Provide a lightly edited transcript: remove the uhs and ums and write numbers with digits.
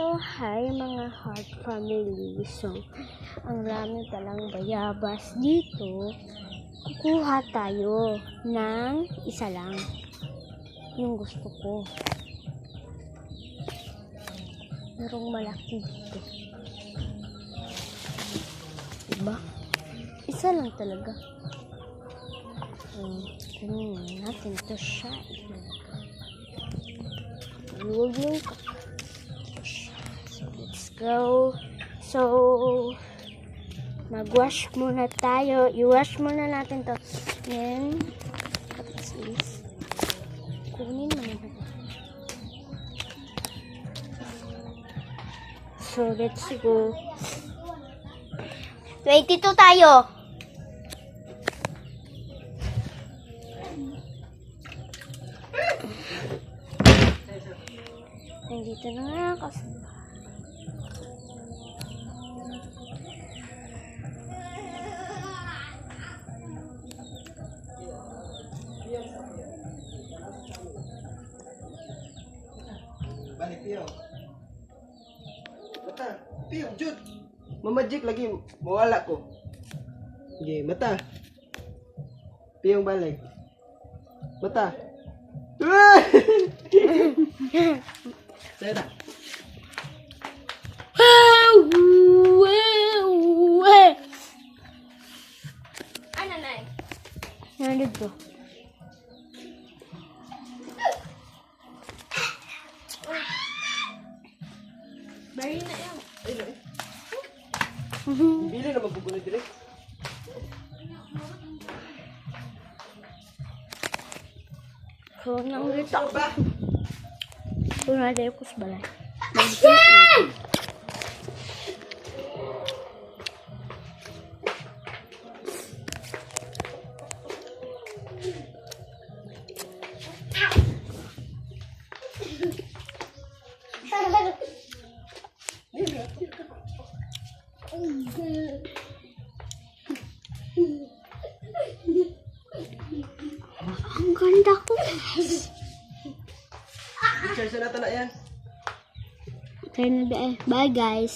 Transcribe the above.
So, hi mga heart family. So, ang rami palang bayabas dito. Kukuha tayo ng isa lang. Yung gusto ko. Merong malaki dito. Diba? Isa lang talaga. Tingnan natin ito siya. Huwag yung let's go. So, mag-wash muna tayo. I-wash muna natin to. Then, what is this? Kunin mo na. So, let's go. 22 tayo. Nandito na nga kasi. Balik, Pio. Mata, Pio, Jud. Mamajik lagi, mawala ko. Okay, mata. Pio, balik. Mata. Saya dah. Ano na eh? Nandito. Bari na yan. Bili na magpupunod direct. Kung nang rito. Ba? Kung nada yung kusbalay. Ang ganda ko. Charge na natin na yan. Bye guys.